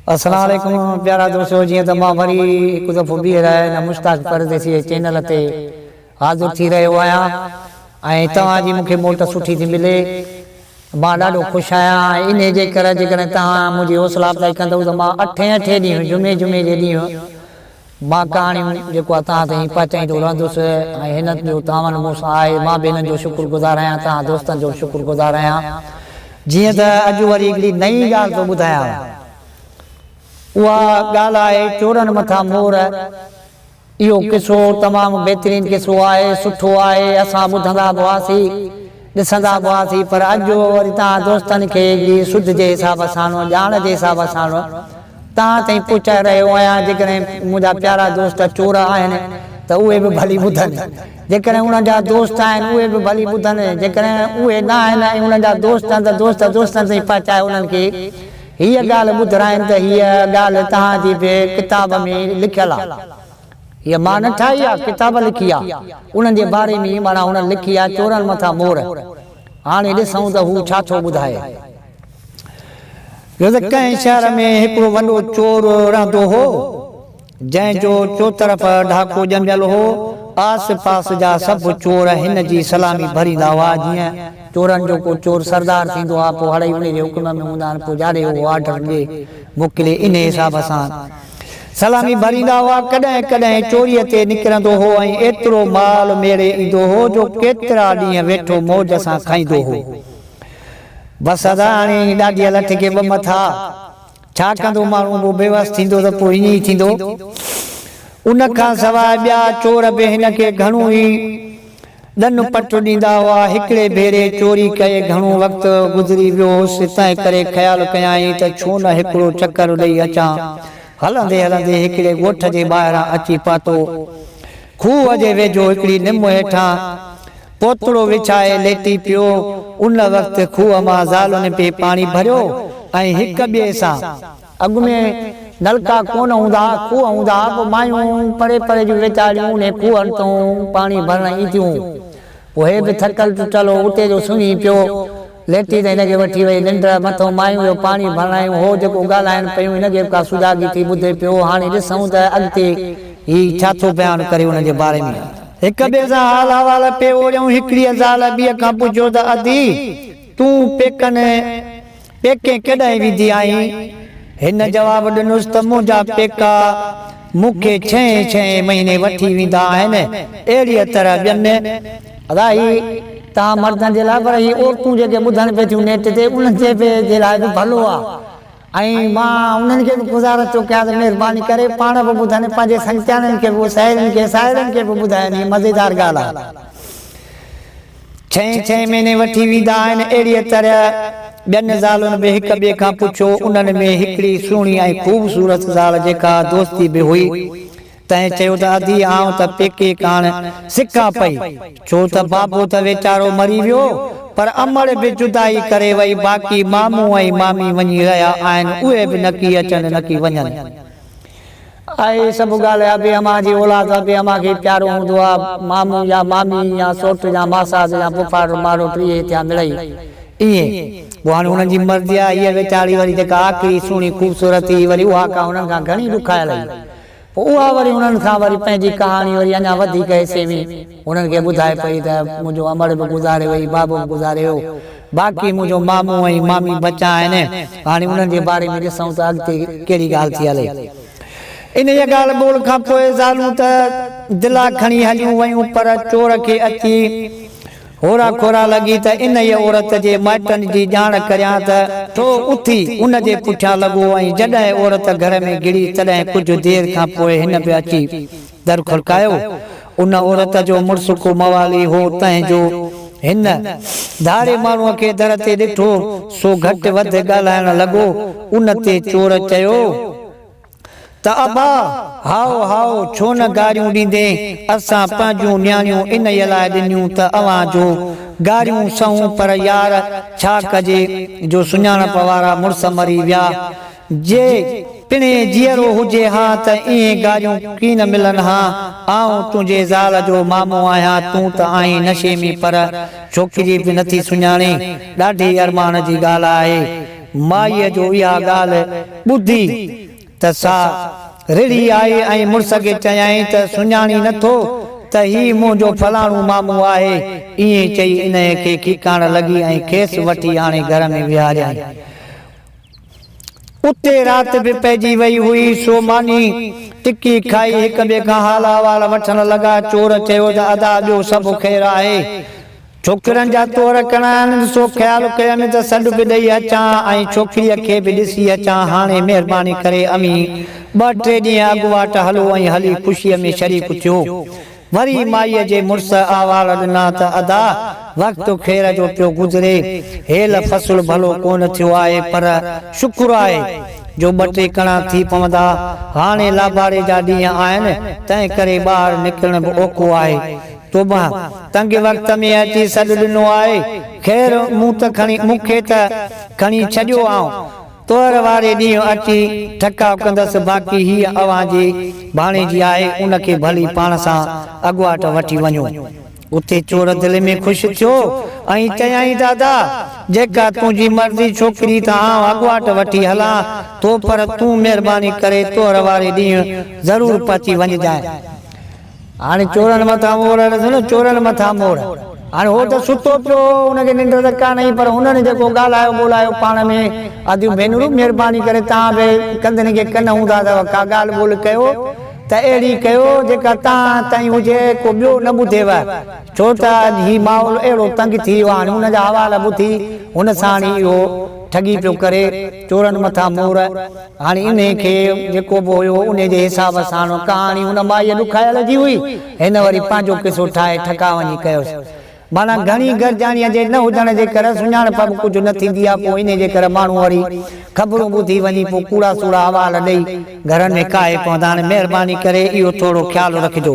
अस्सलाम वालेकुम प्यारा दोस्तों, जी तो मां वरी हिकु दफ़ो बीहर न मुश्ताक परदेसी चैनल ते हाज़िर थी रहियो आहियां ऐं तव्हांजी मूंखे मोट सुठी थी मिले। मां ॾाढो ख़ुशि आहियां इन जे करे जेकॾहिं तव्हां मुंहिंजी हौसला अफ़ज़ाई कंदव त मां अठे ॾींहुं जुमे जे ॾींहुं मां कहाणियूं जेको आहे तव्हां ताईं पहुचाईंदो रहंदुसि ऐं हिन जो तव्हां मूंसां आहे। मां बि हिननि जो शुक्रगुज़ार आहियां, तव्हां दोस्तनि जो शुक्रगुज़ार आहियां। जीअं त अॼु वरी हिकिड़ी नई ॻाल्हि थो ॿुधायां, उहा ॻाल्हि आहे चोरनि मथां मोर। इहो किसो तमामु बहितरीन किसो आहे, सुठो आहे। असां ॿुधंदा बि हुआसीं, ॾिसंदा बि हुआसीं, पर अॼु वरी तव्हां दोस्तनि खे हिकिड़ी सुध जे हिसाब सां, ॼाण जे हिसाब सां तव्हां ताईं पहुचाए रहियो आहियां। जेकॾहिं मुंहिंजा प्यारा दोस्त चोर आहिनि त उहे बि भली ॿुधनि, जेकॾहिं उन्हनि जा दोस्त आहिनि उहे बि भली ॿुधनि, जेकॾहिं उहे न आहिनि ऐं उन्हनि जा दोस्त आहिनि त दोस्तनि ताईं पहुचाए उन्हनि खे हीअ ॻाल्हि ॿुधाइनि त हीअ ॻाल्हि तव्हांजी बि किताब में लिखियलु आहे। हीअ मां न ठाही आहे, किताब लिखी आहे उन्हनि जे बारे में। माना हुननि लिखी आहे चोरनि मथां मोर। हाणे ॾिसूं त हू छा थो ॿुधाए। कंहिं शहर में हिकिड़ो वॾो चोर रहंदो हो, जंहिंजो चोतरफ़ ढाको ॼमियल हो। आस पास जा सभु चोर हिन जी सलामी भरींदा हुआ। जीअं चोरनि जो को चोर सरदार थींदो आहे, पोइ हाणे उन जे हुकुम में हूंदा आहिनि, पोइ जाड़े उहो ऑर्डर ॾे मोकिले, इन हिसाब सां सलामी भरींदा हुआ। कॾहिं कॾहिं चोरीअ ते निकिरंदो हो ऐं एतिरो माल मेड़े ईंदो हो जो केतिरा ॾींहं वेठो मौज सां खाईंदो हो। बसि हाणे ॾाढी लठ खे ॿ मथा, छा कंदो माण्हू, पोइ बेवस थींदो त पोइ ईअं ई थींदो। उन खां सवाइ ॿिया चोर बि हिन खे घणो ई ॾन पट ॾींदा हुआ। हिकिड़े भेरे चोरी कये घणो वक़्तु गुज़री वियो होसि, तंहिं करे ख़्यालु कयाईं त छो न हिकिड़ो चकर ॾेई अचां। हलंदे हलंदे हिकिड़े ॻोठ जे ॿाहिरां अची पहुतो। खूह जे वेझो हिकिड़ी निम हेठां पोतड़ो विछाए लेटी पियो। उन वक़्तु खूह मां ज़ालुनि पे पाणी भरियो ऐं हिक ॿिए सां, अॻु में नलका कोन हूंदा, खूह हूंदा, पोइ मायूं परे परे जूं वेचारियूं उन खूहनि तां पाणी भरण ईंदियूं। पोइ हे बि थकल टुटल हो, उते जो सुम्ही पियो, लेटी त हिनखे वठी वई निंड। मथां मायूं जो पाणी भरायूं, हो जेको ॻाल्हाइनि पियूं हिनखे का सुजाॻी थी ॿुधे पियो। हाणे ॾिसूं त अॻिते ही छा थो बयानु करे हुन जे बारे में। हिक ॿिए सां हाल अहिवाल पियो वञूं। हिकिड़ी ज़ाल ॿिए खां पुछियो त अदी तूं पेके कॾहिं विधी आहीं? हिन जवाबु ॾिनुसि त मुंहिंजा पेका मूंखे 6 महीने वठी वेंदा आहिनि। अहिड़ीअ तरह ॿियनि अदाई तव्हां मर्दनि जे लाइ, पर ही औरतूं जेके ॿुधनि पियूं थियूं नेट ते, उन्हनि जे लाइ बि भलो आहे। ऐं मां उन्हनि खे बि गुज़ारिश थो कयां त महिरबानी करे पाण बि ॿुधनि, पंहिंजे संचाननि खे बि, साहेड़ियुनि खे बि ॿुधाइनि। मज़ेदार ॻाल्हि आहे। 6 महीने वठी वेंदा आहिनि। अहिड़ीअ तरह ॿियनि ज़ालुनि बि हिक ॿिए खां पुछियो। उन्हनि में हिकिड़ी सुहिणी ऐं ख़ूबसूरत ज़ाल जेका दोस्ती बि हुई, तंहिं चयो त अदी आऊं त पेके कान सिका पई, छो त बाबो त वीचारो मरी वियो, पर अमड़ बि जुदाई करे वई। बाक़ी मामू ऐं मामी वञी रहिया आहिनि, उहे बि न की अचनि न की वञनि। ऐं सभु ॻाल्हि आहे, बि अमां जी औलाद बि अमां खे प्यारो हूंदो आहे। मामू या मामी या सौट या मासास या फुफाट मारो टीह थिया मिड़ई ईअं। पोइ हाणे हुननि जी मर्ज़ी आहे। हीअ वीचारी वरी जेका आख़िरी सुहिणी ख़ूबसूरत हुई, वरी उहा का हुननि खां घणी ॾुखायल हुई। पोइ उहा वरी हुननि खां वरी पंहिंजी कहाणी वरी अञा वधीक हिसे में हुननि खे ॿुधाए पई त मुंहिंजो अमड़ बि गुज़ारे वई, बाबो बि गुज़ारे वियो, बाक़ी मुंहिंजो मामू ऐं मामी बचा आहिनि। हाणे उन्हनि जे बारे में ॾिसूं त अॻिते कहिड़ी ॻाल्हि थी हले। इन जी ॻाल्हि ॿोल खां पोइ ज़ालूं त दिला खणी हलियूं वयूं, पर चोर खे अची होरा खोरा लॻी त इन ई औरत जे माइटनि जी ॼाण करियां त ठो उथी उन जे पुठियां लॻो। ऐं जॾहिं औरत घर में गिड़ी तॾहिं कुझु देरि खां पोइ हिन बि अची दर खड़कायो। उन औरत जो मुड़ुसु को मवाली हो, तंहिंजो हिन धारे माण्हूअ खे दर ते ॾिठो, सो घटि वधि ॻाल्हाइण लॻो। उन ते चोर चयो त अबा हाओ हाओ, छो न गारियूं ॾींदे? असां पंहिंजूं न्याणियूं इन लाइ ॾिनियूं त अव्हां जो गारियूं सहूं, पर यार छा कजे जो सुञाणप वारा मुड़ुस मरी विया। जे पिणे जीअरो हुजे हा त इहे गारियूं कीन मिलन हा। आऊं तुंहिंजे ज़ाल जो मामो आहियां, तूं त आहीं नशे में, पर छोकिरी बि नथी सुञाणे। ॾाढी अरमान जी ॻाल्हि आहे। माईअ जो इहा ॻाल्हि ॿुधी त सा रिड़ी आई ऐं मुड़ुस खे चयाईं त सुञाणी नथो त ही मुंहिंजो फलाणो मामू आहे। ईअं चई इन खे खिकाण लॻी ऐं खेसि वठी हाणे घर में विहारियईं। उते राति बि पइजी वई हुई। सो मानी टिकी खाई हिक ॿिए खां हाल अहिवाल वठण लॻा। चोर चयो त अदा ॿियो सभु ख़ैरु आहे। छोकिरनि जा तोर करण सो ख़्यालु कयनि त सॾु बि ॾेई अचां ऐं छोकिरीअ खे बि ॾिसी अचां। हाणे महिरबानी करे अमी 2-3 ॾींहं अॻुवाट हलो ऐं हली ख़ुशीअ में शरीक थियो। वरी माईअ जे मुड़ुस अहवाल ॾिना त अदा वक़्तु ख़ैर जो पियो गुज़रे। हेल फ़सुलु भलो कोन थियो आहे पर शुक्र आहे जो 2-3 कणा थी पवंदा। हाणे लाभारे जा ॾींहं आहिनि तंहिं करे ॿाहिरि निकिरण बि ओखो आहे। तोबा तंग वक़्त में अची सॾु ॾिनो आहे। ख़ैर मूं त मूंखे त खणी छॾियो आऊं। तोर वारे ॾींहुं अची ठका कंदसि। बाक़ी हीअ अव्हां जी भाणेजी आहे उनखे भली पाण सां अॻुवाट वठी वञो। उते चोर दिलि में ख़ुशि थियो ऐं चयाईं दादा जेका तुंहिंजी मर्ज़ी छोकिरी त आउं अॻुवाट वठी हलां तो पर तूं महिरबानी करे तोर वारे ॾींहुं ज़रूरु पहुची वञजांइ। हाणे चोरनि मथां मोर न चोरनि मथां मोर। हाणे हो त सुतो पियो हुनखे निंड त कान्हे पर हुननि जेको ॻाल्हायो ॿोलायो पाण में आदियूं भेनरूं महिरबानी करे तव्हां बि कंदनि खे कन हूंदा अथव का ॻाल्हि ॿोल कयो त अहिड़ी कयो जेका तव्हां ताईं हुजे को ॿियो न ॿुधेव। छो त ही माहौल अहिड़ो तंग थी वियो आहे। हुनजा हवाल ॿुधी हुन सां हाणे इहो ठगी पियो करे चोरनि मथां मोर। हाणे इन खे जेको बि हुयो उन जे हिसाब सां कहाणी हुन माईअ ॾुखायल जी हुई। हिन वरी पंहिंजो किसो ठाहे ठका वञी कयोसि। माना घणी गरजाणीअ जे न हुजण जे करे सुञाणप बि कुझु न थींदी आहे। पोइ इन जे करे माण्हू वरी ख़बरूं ॿुधी वञी पोइ कूड़ा सूड़ा हवाल ॾेई घरनि में काहे पवंदा आहिनि। महिरबानी करे इहो थोरो ख़्यालु रखिजो।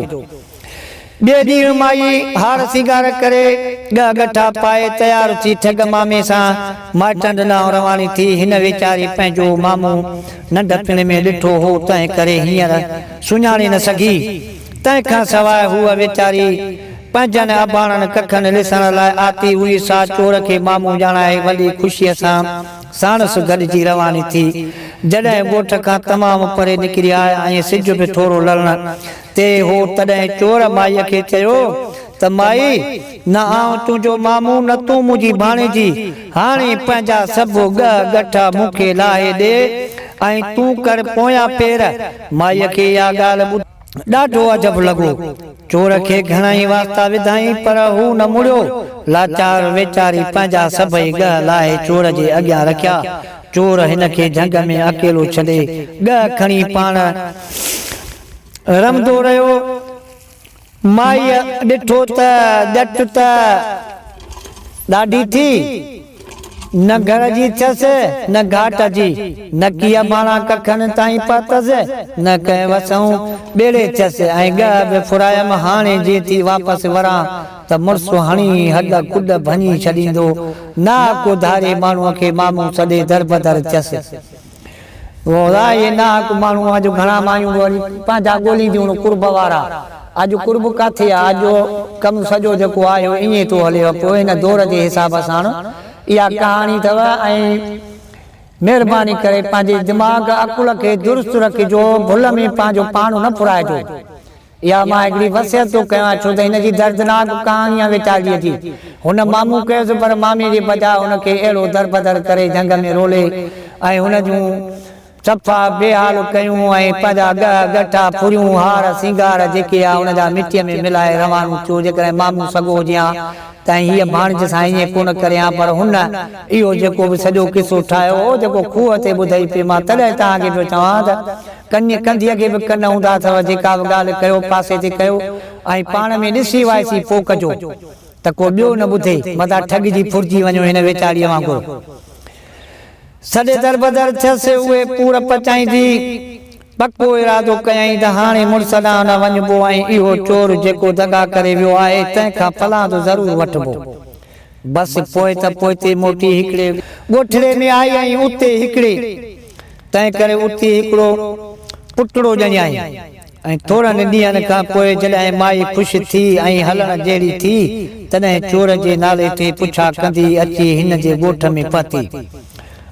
ॿिए ॾींहुं माई हार सिंगार करे ॻह गठा पाए तयारु थी ठग मामे सां माइटनि ॾांहुं रवानी थी। हिन वीचारी पंहिंजो मामू नंढपिण में ॾिठो हो तंहिं करे हींअर सुञाणे न सघी। तंहिंखां सवाइ हूअ वीचारी पंहिंजनि अबाणनि कखनि ॾिसण लाइ आती हुई। सा चोर खे मामू ॼाणाए वॾी ख़ुशीअ सां साणसि गॾिजी रवानी थी। जॾहिं ॻोठ खां तमामु परे निकिरी आया ऐं सिज बि थोरो लहण ते हो तॾहिं चोर माईअ खे चयो त माई न आउं तुंहिंजो मामू न तूं मुंहिंजी भाणेजी। हाणे पंहिंजा सभु ॻह गठा मूंखे लाहे ॾे ऐं तूं कर पोयां पेर। माईअ खे इहा ॻाल्हि ॾाढो अजब लॻो। चोर खे घणाई वास्ता विधाई पर हू न मुड़ियो। लाचार वीचारी पंहिंजा सभई ॻह लाहे चोर जे अॻियां रखिया। चोर हिन खे झंग में अकेलो छॾे ॻह खणी पाण रमंदो रहियो। माईअ ॾिठो त ॼट त ॾाढी थी। न घर जी थियसि न घाट जी न कीअं माणा कखनि ताईं पहुतसि न कंहिं वसऊं ॿेड़े थियसि ऐं ॻह बि फुरायमि। हाणे जे थी वापसि वरां त मुड़ुसु हणी हॾ कुॾ भञी छॾींदो। ना को धारे माण्हूअ खे मामू सॾे दर बदर थियसि। नाक माण्हू अॼु घणा मायूं पंहिंजा ॻोल्हींदियूं कुर्ब वारा। अॼु कुर्ब किथे आहे। अॼु कमु सॼो जेको आयो ईअं थो हले पियो हिन दौर जे हिसाब सां इहा कहाणी अथव। ऐं महिरबानी करे पंहिंजे दिमाग़ अकुल खे दुरुस्त रखिजो। भुल में पंहिंजो पाण न फुराइजो। इहा मां हिकिड़ी वसियत थो कयां छो त हिन जी दर्दनाक कहाणी आहे वीचारीअ जी। हुन मामू कयोसि पर मामी जे बजाए हुनखे अहिड़ो दर बदर करे झंग में रोले ऐं हुन जूं सफ़ा बेहाल कयूं ऐं पंहिंजा ॻह गठा फुरियूं हार सिंगार जेके आहे हुनजा मिटीअ में मिलाए रवानो थियो। जेकॾहिं मामू सॻो हुजे त हीअ भाणज सां ईअं कोन करियां पर हुन इहो जेको बि सॼो किसो ठाहियो हो जेको खूह ते ॿुधाई पई। मां तॾहिं तव्हांखे पियो चवां त कंधीअ खे बि कन हूंदा अथव। जेका बि ॻाल्हि कयो पासे ते कयो ऐं पाण में ॾिसी वाइसी पोइ कजो त को ॿियो न ॿुधे मथां ठग जी फुरिजी वञो हिन वीचारीअ वांगुरु। सॾे दर बदर थियसि उहे पूर पचाईंदी पको इरादो कयईं त हाणे मुड़ुस ॾांहुं न वञिबो ऐं इहो चोर जेको दगा करे वियो आहे तंहिंखां फलां त ज़रूरु वठिबो। बसि पोइ त पोइते मोटी हिकिड़े ॻोठड़े में आई ऐं उते हिकिड़े तंहिं करे उते हिकिड़ो पुटड़ो ॼाई ऐं थोरनि ॾींहंनि खां पोइ जॾहिं माई ख़ुशि थी ऐं हलण जहिड़ी थी तॾहिं चोर जे नाले ते पुछा कंदी अची हिन जे ॻोठ में पहुती।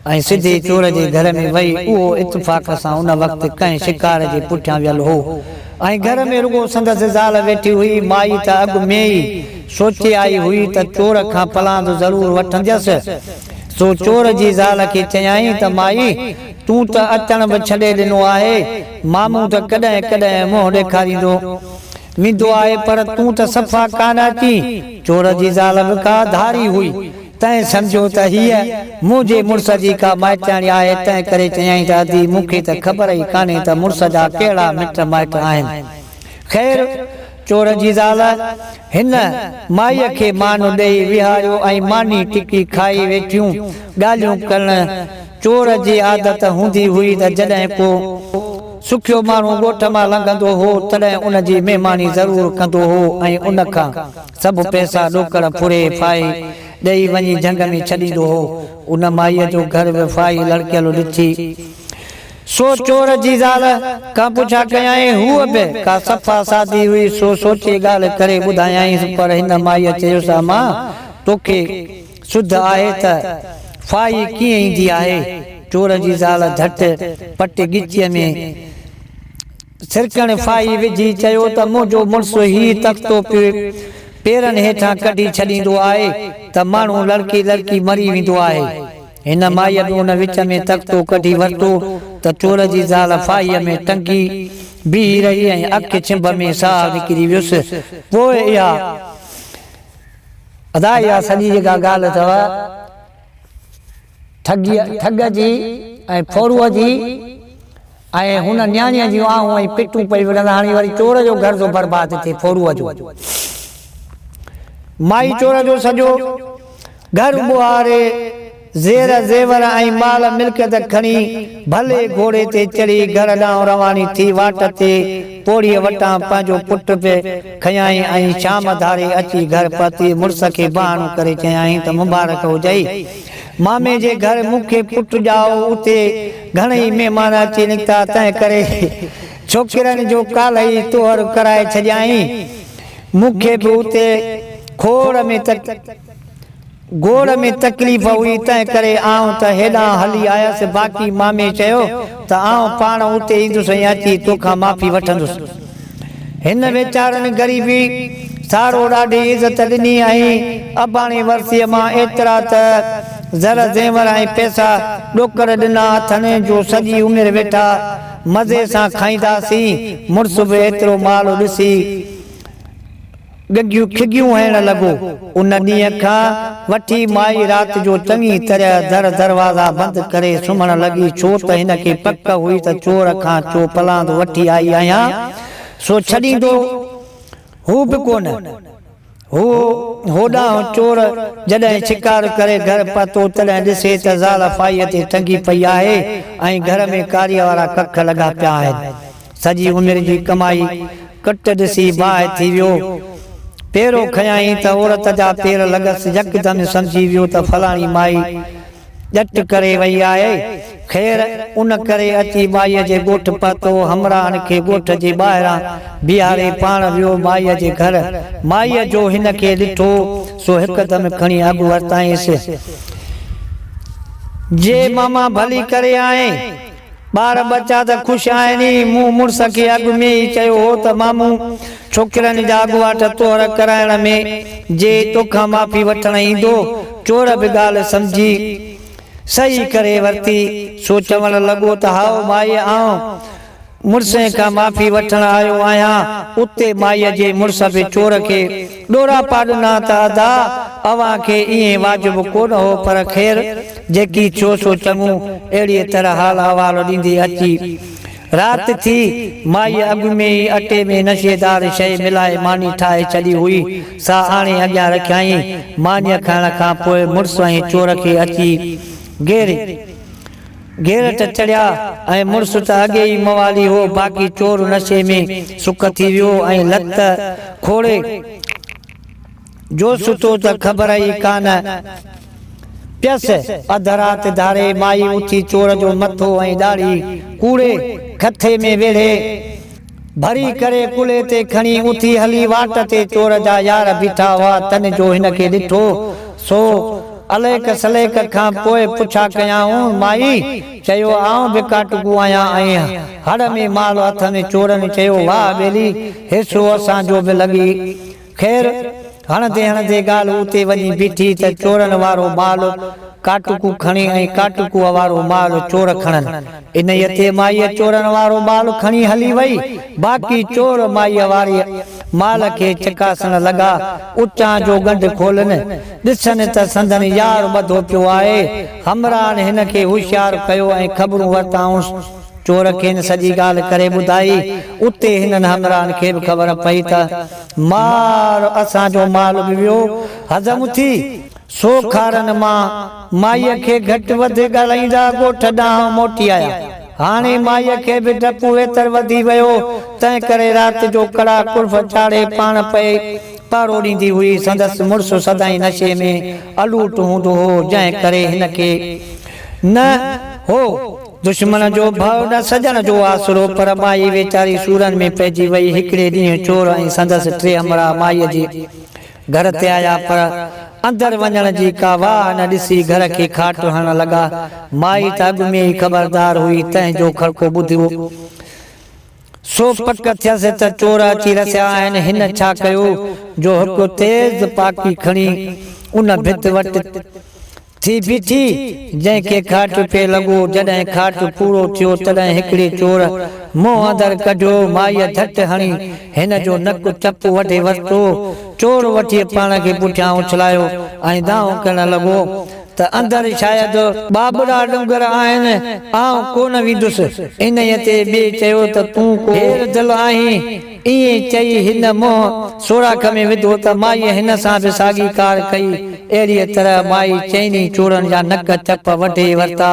ऐं सिधे चोर जे घर में वही उहो इत्तफ़ाक़ सां उन वक़्तु कंहिं शिकार जे पुठियां वियल हो ऐं घर में रुगो संदसि ज़ाल वेठी हुई। माई त अॻु में ई सोचे आई हुई त चोर खां पलांदो ज़रूरु वठंदसि। सो चोर जी ज़ाल खे चयाईं त माई तूं त अचण बि छॾे ॾिनो आहे, मामूं त कॾहिं कॾहिं मुंहुं ॾेखारींदो वेंदो आहे, पर तूं त सफ़ा कान अची। चोर जी ज़ाल बि का धारी हुई, तैं सम्झो त हीअ मुंहिंजे मुड़ुस जी का माइटाणी आहे, तंहिं करे चयाईं त अदी मूंखे त ख़बर ई कान्हे त मुड़ुस जा कहिड़ा मिट माइट आहिनि। ख़ैर चोर जी ज़ाल हिन माईअ खे मानो ॾेई विहारियो ऐं मानी टिकी खाई वेठियूं ॻाल्हियूं करण। चोर जी आदत हूंदी हुई त जॾहिं को सुखियो माण्हू ॻोठ मां लंघंदो हो तॾहिं उन जी महिमानी ज़रूरु कंदो हो ऐं उन खां सभु पैसा ॾोकड़ फुरे फाई ॾेई वञी झंग में छॾींदो हो। उन माईअ जो घर बि फाई लड़कियल ॾिठी। सो चोर जी ज़ाल खां पुछा कयाईं, हूअ बि का सफ़ा सादी हुई। सो सोचे ॻाल्हि करे ॿुधायांसि, पर हिन माईअ चयोसि मां तोखे शुद्ध आहे त फाई कीअं ईंदी आहे। चोर जी ज़ाल झटि पट गिचीअ में सिरकण फाई विझी चयो त मुंहिंजो मुड़ुसु ही तख़्तो पेरनि हेठां कढी छॾींदो आहे त माण्हू लड़की लड़की मरी वेंदो आहे। हिन माईअ बि उन विच में तख़्तो कढी वरितो त चोर जी ज़ाल फाईअ में टंगी बीह रही ऐं अखि छिंभ में साह निकिरी वियुसि। पोइ इहा अदा इहा सॼी जेका ॻाल्हि अथव ठग जी ऐं फोरूअ जी ऐं हुन न्याणीअ जूं आऊं ऐं पिटूं पई विढ़ंदा। हाणे वरी चोर जो घर जो बर्बाद थिए फोरूअ जो। माई चोर जो सॼो घर ॿुहारे ज़ेर ज़ेवर ऐं माल मिल्कियत खणी भले घोड़े ते चढ़ी घर ॾांहुं रवानी थी। वाट ते पोड़ीअ वटां पंहिंजो पुटु बि खयाईं ऐं शाम धारे अची घर पहुती। मुड़ुस खे बहानो करे चयाईं त मुबारक हुजई, मामे जे घर मूंखे पुटु ॼाओ, उते घणेई महिमान अची निकिता, तंहिं करे छोकिरनि जो काल ई तोहर कराए छॾियाईं। मूंखे बि उते गोड़ में तकलीफ़ हुई, तंहिं करे आऊं त हेॾां हली आयसि। बाक़ी मामे चयो त आऊं पाण उते ईंदुसि ऐं अची तोखां माफ़ी वठंदुसि। हिन वीचारनि ग़रीबी सारो ॾाढी इज़त ॾिनी ऐं अबाणी वरसीअ मां एतिरा त ज़र ज़ेवर ऐं पैसा ॾोकड़ ॾिना अथनि जो सॼी उमिरि वेठा मज़े सां खाईंदासीं। मुड़ुसु बि एतिरो माल ॾिसी खिगियूं हणण लॻो। उन ॾींहं खां वठी माई राति जो चङी तरह दरवाज़ा बंदि करे सुम्हण लॻी, छो त हिन खे पक हुई त चोर खां चो पलांदो वठी आई आहियां, सो छॾींदो हू बि कोन। होॾां चोर जॾहिं शिकार करे घर पहुतो तॾहिं ॾिसे त ज़ाल फाईअ ते टंगी पई आहे ऐं घर में कारीअ वारा कख लॻा पिया आहिनि। सॼी उमिरि जी कमाई कट ॾिसी बाहि थी वियो। पेरो खयाईं त औरत जा पेर लॻसि। यकदमि सम्झी वियो त फलाणी माई ॼट करे वई आहे। ख़ैर उन करे अची माईअ जे ॻोठ पहुतो। हमराहनि खे ॻोठ जे ॿाहिरां बीहारे पाण वियो माईअ जे घर। माईअ जो हिन खे ॾिठो सो हिकदमि खणी अॻु वरिताईंसि। जे मामा भली करे आए, ॿार बच्चा त ख़ुशि आहिनि। मूं मुड़ुस खे अॻु में ई चयो हो त मामूं छोकिरनि जा अॻुवाट तोहर कराइण में जे तोखां माफ़ी वठण ईंदो। चोर बि ॻाल्हि सम्झी सही करे वरिती। सो चवण लॻो त हाओ माई, आऊं मुड़ुस खां माफ़ी वठण आयो आहियां। उते माईअ जे मुड़ुस बि चोर खे ॾोरा पाॾिना त अदा अव्हां खे ईअं वाजिबु कोन हो, पर ख़ैर जेकी छो सो चङो अहिड़ीअ तरह हाल अहवाल ॾींदी अची। राति थी। माई अॻु में ई अटे में नशेदार शइ मिलाए मानी ठाहे छॾी हुई, सा आणे अॻियां रखियाईं। मानीअ खाइण खां पोइ मुड़ुस ऐं चोर खे अची घेरट चढ़िया ऐं मुड़ुस त अॻे ई मवाली हो। बाक़ी चोर नशे में सुख थी वियो ऐं लत खोड़े जो सुतो त ख़बर ई कान पियसि। अधु राति धारे माई उथी चोर जो मथो ऐं ॾाढ़ी कूड़े खथे में वेढ़े भरी करे कुले ते खणी उथी हली। वाट ते चोर जा यार बीठा हुआ। तन जो हिन खे ॾिठो सो अलेक सलेक खां पोइ पुछा कयाऊं माई चयो आऊं बि काटकू आहियां ऐं हड़ में माल हथ में चोरनि चयो वाह बेली हिसो असांजो बि लॻी ख़ैर हणंदे हणंदे ॻाल्हि उते वञी बीठी त चोरनि वारो माल काटकू खणी ऐं काटकू वारो माल चोर खणनि इन ते माईअ चोरनि वारो माल खणी हली वई बाक़ी चोर माईअ वारी माल खे चकासण लॻा उचां जो गंढ खोलनि ॾिसनि त संदन यार ॿधो पियो आहे हमरान हिन खे होशियार कयो ऐं ख़बरूं वरिताऊं चोर खे सॼी ॻाल्हि करे ॿुधाई उते हिननि हमरान खे बि ख़बर पई त मार असांजो माल बि वियो हज़म थी सो खारनि मां माईअ खे घटि वधि ॻाल्हाईंदा ॻोठ ॾांहुं मोटी आया हाणे माईअ खे बि डपु वेतर वधी वियो तंहिं करे राति जो कड़ा कुल्फ चाढ़े पाण पए पारो ॾींदी हुई संदसि मुड़ुसु सदाई नशे में अलूट हूंदो हो जंहिं करे हिन खे न हो दुश्मन जो भाव न सजण जो आसरो पर माई वेचारी सूरनि में पइजी वई हिकिड़े ॾींहुं चोर ऐं संदसि टे हमरा माईअ जे घर ते आया पर अंदर वञण जी का वाह न ॾिसी घर खे खाट हणण लॻा माई त अॻु में ई ख़बरदार हुई तंहिंजो खड़को ॿुधियो सो पक थियसि त चोर अची रसिया आहिनि हिन छा कयो जो हिकु तेज़ पाकी खणी उन भित वटि थी बीठी जंहिंखे खाट पे लॻो जॾहिं खाट पूरो थियो तॾहिं हिकिड़े चोर मुंहुं अंदरि कढियो माईअ झटि हणी हिन जो नक चप वढे वरितो चोर वठी पाण खे पुठियां उछलायो ऐं दांव करण लॻो त अंदरि शायदि बाबड़ा डुंगर आहिनि आउं कोन विधुसि इन ते ॿिए चयो त तूं केरु दिलि आहीं ईअं चई हिन मुंहुं सोराख में विधो त माईअ हिन सां बि साॻी कार कई अहिड़ीअ तरह माई चइनी चोरनि जा नक चप वढे वरिता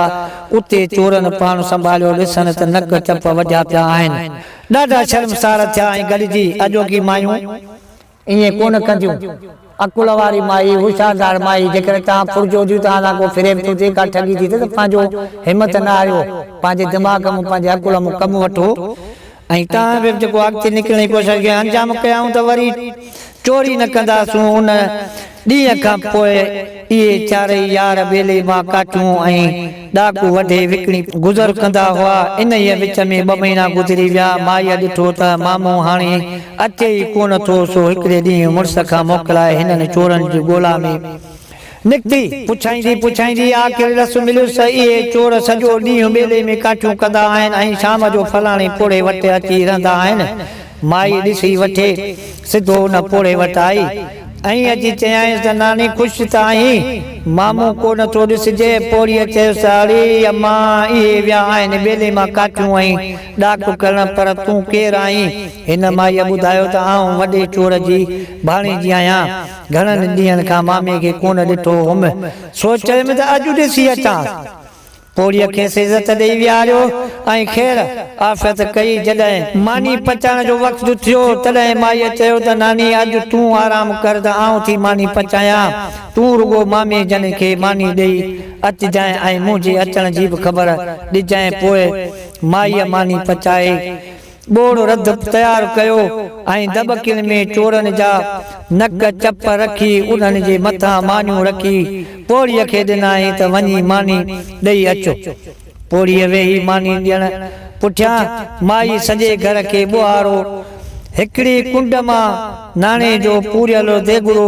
उते चोरनि पाण संभालियो ॾिसनि त नक चप वढिया पिया आहिनि ॾाढा शर्मसार थिया ऐं गॾिजी अॼोकी मायूं ईअं कोन कंदियूं अकुल वारी माई होशियारदार माई जेकर तव्हां फुरजो हुजो तव्हां लाॻो फिरे थो जेका ठगी थी थिए त पंहिंजो हिमत न आयो पंहिंजे दिमाग़ में पंहिंजे अकुल में कमु वठो ऐं तव्हां बि जेको अॻिते निकिरण जी कोशिशि कयो अंजाम कयूं त वरी चोरी न कंदासूं उन ॾींहं खां पोइ इहे चारई यार ॿेले मां काटियूं ऐं ॾाकू वढे विकिणी गुज़र कंदा हुआ इन ई विच में 2 महीना गुज़री विया माईअ ॾिठो त मामो हाणे अचे ई कोन थो सो हिकिड़े ॾींहुं मुड़ुस खां मोकिलाए हिननि चोरनि जी ॻोल्हा में निकिती पुछाईंदी आख़िर रस मिलियुसि इहे चोर सॼो ॾींहुं ॿेले में काठियूं कंदा आहिनि ऐं शाम जो फलाणे पोड़े वटि अची रहंदा आहिनि माई ॾिसी वठे सिधो उन पोड़े वटि आई ऐं अची चयाईंसि त नानी ख़ुशि त आहीं मामो कोन थो ॾिसिजे पोड़ीअ चयोसि अरे अम्मा इहे विया आहिनि ॿेले मां काठियूं ऐं ॾाकू करण पर तूं केरु आहीं हिन माईअ ॿुधायो त आउं वॾे चोर जी भाणीजी आहियां घणनि ॾींहंनि खां मामे खे कोन ॾिठो हुउमि सोचियमि त अॼु ॾिसी अचां पोड़ीअ खे इज़त ॾेई विहारियो ऐं ख़ैर आफ़त कई जॾहिं मानी पचाइण जो वक़्तु थियो तॾहिं माईअ चयो त नानी अॼु तूं आराम कर त आउं थी मानी पचायां तूं रुगो मामे जन खे मानी ॾेई अचिजांइ ऐं मुंहिंजे अचण जी बि ख़बर ॾिजांइ पोइ माईअ मानी पचाए ॿोड़ रध तयारु कयो ऐं दॿकिन में चोरनि जा नक चप रखी उन्हनि जे मथां मानियूं रखी पोड़ीअ खे ॾिनाई त वञी मानी ॾेई अचो पोड़ीअ वेही मानी ॾियण पुठियां माई सॼे घर खे ॿुहारो हिकिड़ी कुंड मां नाणे जो पूरियल देगड़ो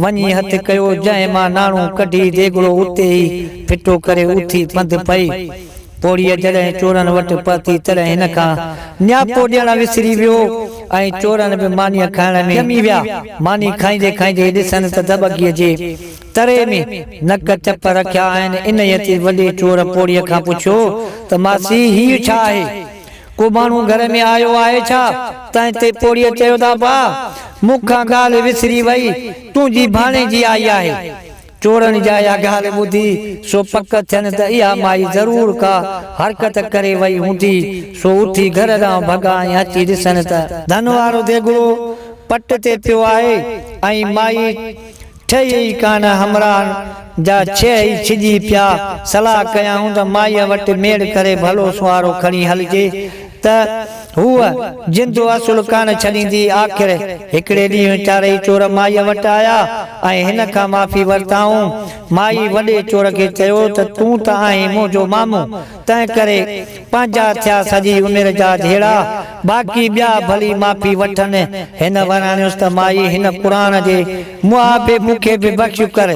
वञी हथु कयो जंहिं मां नाणो कढी देगड़ो उते ई फिटो करे उथी पंधि पई पोड़ीअ जॾहिं चोरनि वटि पहुती तॾहिं हिन खां न्यापो ॾियणु विसरी वियो ऐं चोरनि बि मानीअ खाइण में ॼमी विया मानी खाईंदे ॾिसनि त दॿकीअ जे तरे में नक चप रखिया आहिनि इन ते वॾे चोर पोड़ीअ खां पुछियो त मासी हीउ छा आहे को माण्हू घर में आयो आहे छा तंहिं ते पोड़ीअ चयो त भाउ मूंखां ॻाल्हि विसरी वई तुंहिंजी भाणेजी आई आहे चोरनि जा इहा ॻाल्हि ॿुधी सो पक थियनि त इहा माई ज़रूर का हरकत करे वई हूंदी सो उथी घर ॾांहुं भॻा ऐं अची ॾिसनि त धन वारो देगड़ो पट ते पियो आहे ऐं माई ठही ई कान हमरान जा 6 ई छिजी पिया सलाह कयाऊं त माईअ वटि मेड़ करे भलो सुवारो खणी हलिजे त हूअ जिंदो असुल कान छॾींदी। आख़िर हिकिड़े ॾींहुं चारई चोर माई वटि आया ऐं हिन खां माफ़ी वरिताऊं। माई वॾे चोर खे चयो त तूं त आहीं मुंहिंजो मामू, तंहिं करे पंहिंजा थिया सॼी उमिरि जा जहिड़ा, बाक़ी ॿिया भली माफ़ी वठनि। हिन वराणियुसि त माई हिन क़ुर जे मुआफ़े मूंखे बि बख़्श कर।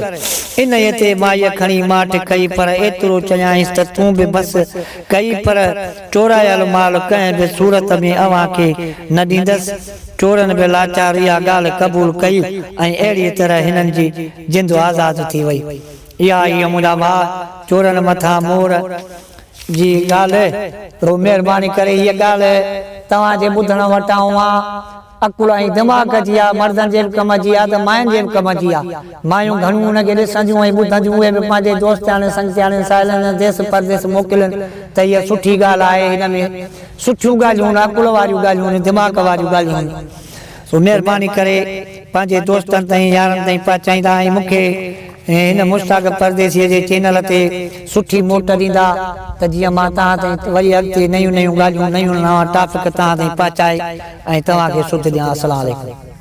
इन ते माईअ खणी माठ कई, पर एतिरो चयाईंसि त तूं बि बसि कई, पर चोरायल माल कंहिं बि सूरत में अव्हां खे न ॾींदसि। चोरनि बि लाचार इहा ॻाल्हि क़बूल कई ऐं अहिड़ी तरह हिननि जी जिंद आज़ाद थी वई। इहा ई मुंहिंजा भाउ चोरनि मथां मोर जी ॻाल्हि, पर महिरबानी करे हीअ ॻाल्हि तव्हांजे ॿुधण वटां अकुल ऐं दिमाग़ जी आहे, मर्दनि जे बि कम जी आहे त मायुनि जे बि कम जी आहे। मायूं घणियूं हुनखे ॾिसंदियूं ऐं ॿुधंदियूं, उहे बि पंहिंजे दोस्ताणनि संगतियाणनि साहेड़ियुनि देश परदेस मोकिलनि त इहा सुठी ॻाल्हि आहे। हिन में सुठियूं ॻाल्हियूं आहिनि, अकुल वारियूं ॻाल्हियूं आहिनि, दिमाग़ वारियूं ॻाल्हियूं आहिनि। सो महिरबानी करे पंहिंजे दोस्तनि ताईं यारनि ताईं पहुचाईंदा ऐं मूंखे हिन मुश्ताक परदेसीअ जे चैनल ते सुठी मोट ॾींदा त जीअं मां तव्हां ताईं वरी अॻिते नयूं ॻाल्हियूं, नयूं नवां टॉपिक तव्हां ताईं पहुचाए ऐं तव्हांखे सुध ॾियां। अस्सलाम वालेकुम।